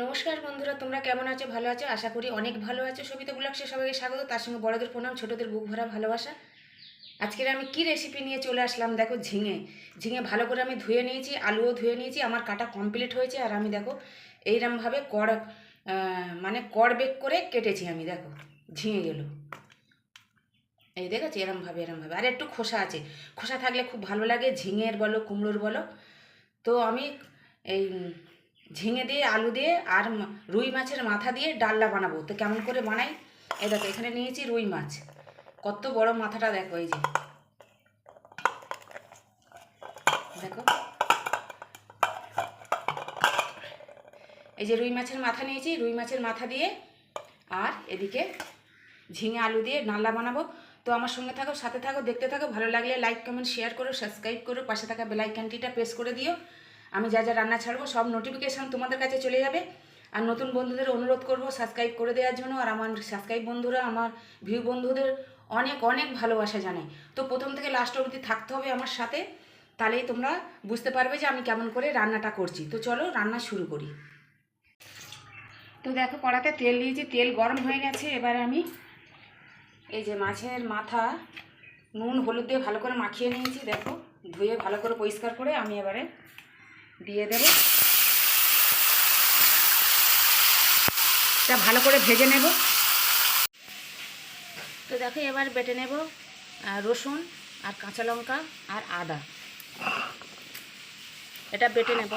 নমস্কার বন্ধুরা, তোমরা কেমন আছো? ভালো আছো? আশা করি অনেক ভালো আছো। সবিতা ব্লগসে সবাইকে স্বাগত, তার সঙ্গে বড়দের প্রণাম, ছোটদের বুক ভরা ভালোবাসা। আজকের আমি কি রেসিপি নিয়ে চলে আসলাম দেখো। ঝিঙে ঝিঙে ভালো করে আমি ধুয়ে নিয়েছি, আলুও ধুয়ে নিয়েছি, আমার কাটা কমপ্লিট হয়েছে। আর আমি দেখো এইরকমভাবে মানে কড় বেক করে কেটেছি আমি। দেখো ঝিঙেগুলো এই দেখেছি এরমভাবে এরমভাবে। আর একটু খোসা আছে, খোসা থাকলে খুব ভালো লাগে, ঝিঙের বলো কুমড়োর বলো। তো আমি এই ঝিঙে দিয়ে আলু দিয়ে আর রুই মাছের মাথা দিয়ে ডালনা বানাবো। তো কেমন করে বানাই, এই দেখো এখানে নিয়েছি রুই মাছ। কত বড় মাথাটা দেখো, এই যে দেখো, এই যে রুই মাছের মাথা নিয়েছি। রুই মাছের মাথা দিয়ে আর এদিকে ঝিঙে আলু দিয়ে ডালনা বানাবো। তো আমার সঙ্গে থাকো, সাথে থাকো, দেখতে থাকো। ভালো লাগলে লাইক কমেন্ট শেয়ার করো, সাবস্ক্রাইব করো, পাশে থাকা বেল আইকনটিটা প্রেস করে দিও। আমি যা যা রান্না ছাড়বো সব নোটিফিকেশান তোমাদের কাছে চলে যাবে। আর নতুন বন্ধুদের অনুরোধ করব সাবস্ক্রাইব করে দেওয়ার জন্য। আর আমার সাবস্ক্রাইব বন্ধুরা আমার ভিউ বন্ধুদের অনেক অনেক ভালোবাসা জানাই। তো প্রথম থেকে লাস্ট অবধি থাকতে হবে আমার সাথে, তাহলেই তোমরা বুঝতে পারবে যে আমি কেমন করে রান্নাটা করছি। তো চলো রান্না শুরু করি। তো দেখো কড়াতে তেল দিয়েছি, তেল গরম হয়ে গেছে। এবারে আমি এই যে মাছের মাথা নুন হলুদ দিয়ে ভালো করে মাখিয়ে নিয়েছি। দেখো ধুয়ে ভালো করে পরিষ্কার করে আমি এবারে দিয়ে দেবো। এটা ভালো করে ভেজে নেব। তো দেখো এবার বেটে নেব রসুন আর কাঁচা লঙ্কা আর আদা, এটা বেটে নেব।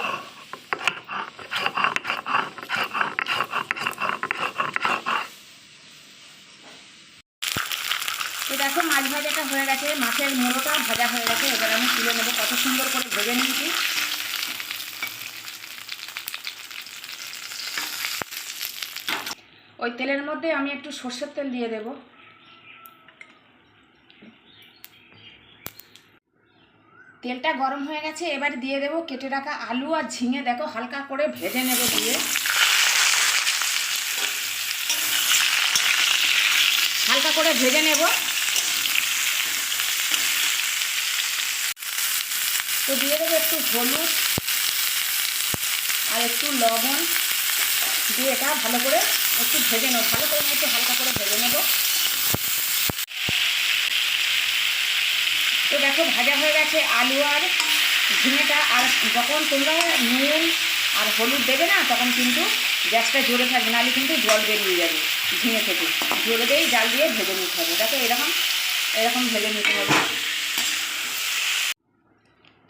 তো দেখো মাছ ভাজাটা হয়ে গেছে, মাছের মুড়োটা ভাজা হয়ে গেছে। এবার আমি তুলে নেব। কত সুন্দর করে ভেজে নিয়েছি। ওই তেলের মধ্যে আমি একটু সর্ষের তেল দিয়ে দেব। তেলটা গরম হয়ে গেছে, এবার দিয়ে দেব কেটে রাখা আলু আর ঝিঙে। দেখো হালকা করে ভেজে নেব, দিয়ে হালকা করে ভেজে নেব। তো দিয়ে দেবো একটু হলুদ আর একটু লবণ দিয়ে এটা ভালো করে একটু ভেজে নেব। ভালো করে একটু হালকা করে ভেজে নেব। তো দেখো ভাজা হয়ে গেছে আলু আর ঝিঙেটা। আর যখন তোমরা নুন আর হলুদ দেবে না, তখন কিন্তু গ্যাসটা জোরে থাকবে, নাহলে কিন্তু জল বেরিয়ে যাবে ঝিঙে থেকে। জোরে দিয়েই জাল দিয়ে ভেজে নিতে হবে। দেখো এরকম এরকম ভেজে নিতে হবে।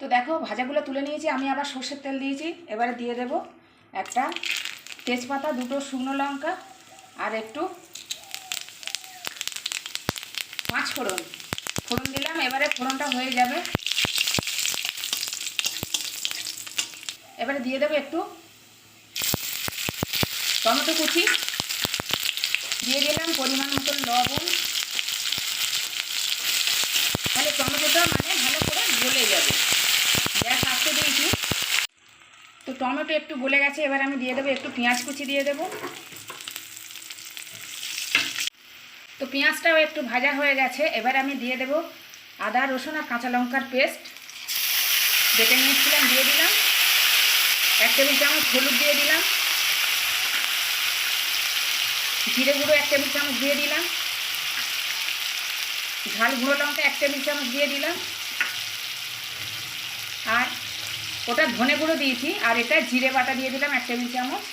তো দেখো ভাজাগুলো তুলে নিয়েছি, আমি আবার সর্ষের তেল দিয়েছি। এবারে দিয়ে দেব একটা তেজপাতা, দুটো শুকনো লঙ্কা আর একটু পাঁচ ফোড়ন ফোড়ন দিলাম। এবারে ফোড়নটা হয়ে যাবে, এবারে দিয়ে দেবো একটু টমেটো কুচি, দিয়ে দিলাম পরিমাণ মতো লবণ। তাহলে টমেটোটা মানে ভালো করে গলে যাবে। গ্যাস আস্তে দিয়েছি। তো টমেটো একটু গলে গেছে, এবার আমি দিয়ে দেবো একটু পেঁয়াজ কুচি দিয়ে দেবো। তো পেঁয়াজটাও একটু ভাজা হয়ে গেছে, এবার আমি দিয়ে দেবো আদা রসুন আর কাঁচা লঙ্কার পেস্ট বেটে নিয়েছিলাম, দিয়ে দিলাম। 1 টেবিল চামচ হলুদ দিয়ে দিলাম, জিরে গুঁড়ো 1 টেবিল চামচ দিয়ে দিলাম, ঝাল গুঁড়ো লঙ্কা 1 টেবিল চামচ দিয়ে দিলাম। আর ওটা ধনে গুঁড়ো দিয়েছি, আর এটা জিরে বাটা দিয়ে দিলাম 1 টেবিল চামচ।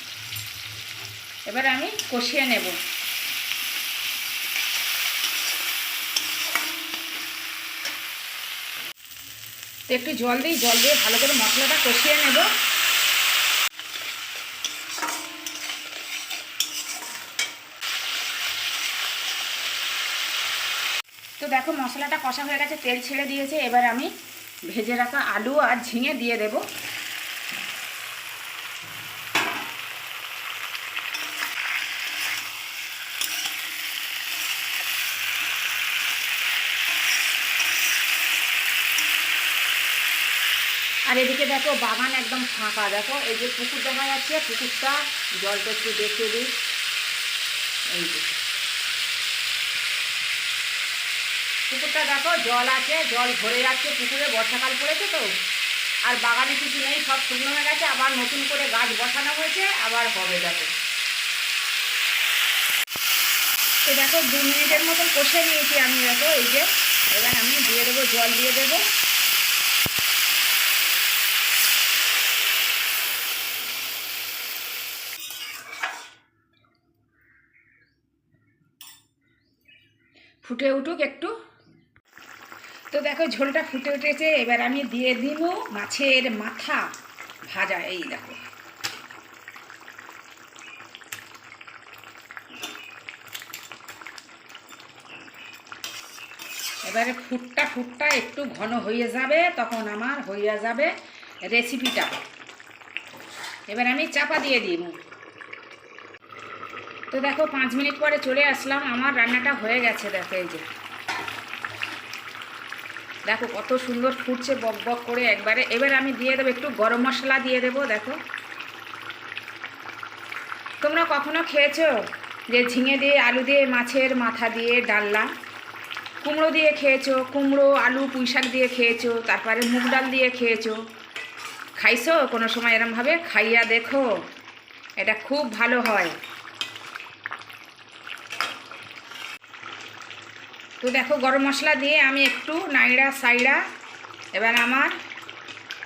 এবার আমি কষিয়ে নেব। তো একটু জল দিই, জল দিয়ে ভালো করে মশলাটা কষিয়ে নেব। তো দেখো মশলাটা কষা হয়ে গেছে, তেল ছেড়ে দিয়েছে। এবার আমি ভেজে রাখা আলু আর ঝিঙে দিয়ে দেব। আর এদিকে দেখো বাগান একদম ফাঁকা। দেখো এই যে পুকুর দেখা যাচ্ছে, পুকুরটা জলটা একটু দেখে দিই। এই যে পুকুরটা দেখো জল আছে, জল ভরে যাচ্ছে পুকুরে, বর্ষাকাল পড়েছে তো আর বাগানে কিছু নেই, সব শুকনো হয়ে গেছে, আবার নতুন করে গাছ বসানো হয়েছে, আবার হবে দেখো। তো দেখো 2 মিনিটের মতন কষে নিয়েছি আমি, দেখো এই যে। এবার আমি দিয়ে দেবো, জল দিয়ে দেবো। ফুটে উঠুক একটু। তো দেখো ঝোলটা ফুটে উঠেছে, এবার আমি দিয়ে দিব মাছের মাথা ভাজা, এই দেখো। এবারে ফুটটা একটু ঘন হয়ে যাবে, তখন আমার হইয়া যাবে রেসিপিটা। এবার আমি চাপা দিয়ে দিব। তো দেখো 5 মিনিট পরে চলে আসলাম, আমার রান্নাটা হয়ে গেছে। দেখো এই যে, দেখো কত সুন্দর ফুটছে বক বক করে একবারে। এবার আমি দিয়ে দেবো একটু গরম মশলা দিয়ে দেবো। দেখো, তোমরা কখনো খেয়েছো যে ঝিঙে দিয়ে আলু দিয়ে মাছের মাথা দিয়ে ডালনা? কুমড়ো দিয়ে খেয়েছো, কুমড়ো আলু পুঁই শাক দিয়ে খেয়েছো, তারপরে মুগ ডাল দিয়ে খেয়েছো? খাইছো কোনো সময় এরমভাবে? খাইয়া দেখো, এটা খুব ভালো হয়। তো দেখো গরম মশলা দিয়ে আমি একটু নাইড়া সাইড়া, এবার আমার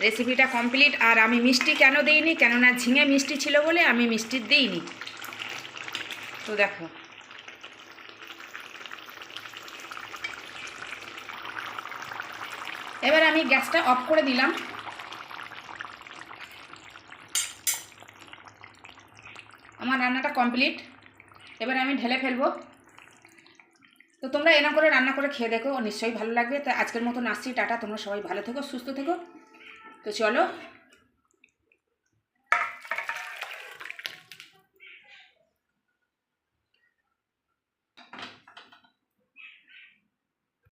রেসিপিটা কমপ্লিট। আর আমি মিষ্টি কেন দিইনি, কেননা ঝিঙে মিষ্টি ছিল বলে আমি মিষ্টি দিইনি। তো দেখো, এবার আমি গ্যাসটা অফ করে দিলাম। আমার রান্নাটা কমপ্লিট, এবার আমি ঢেলে ফেলবো। তো তোমরা এরকম করে রান্না করে খেয়ে দেখো, নিশ্চয়ই ভালো লাগবে। তো আজকের মতন আসছি, টাটা। তোমরা সবাই ভালো থেকো, সুস্থ থেকো। তো চলো।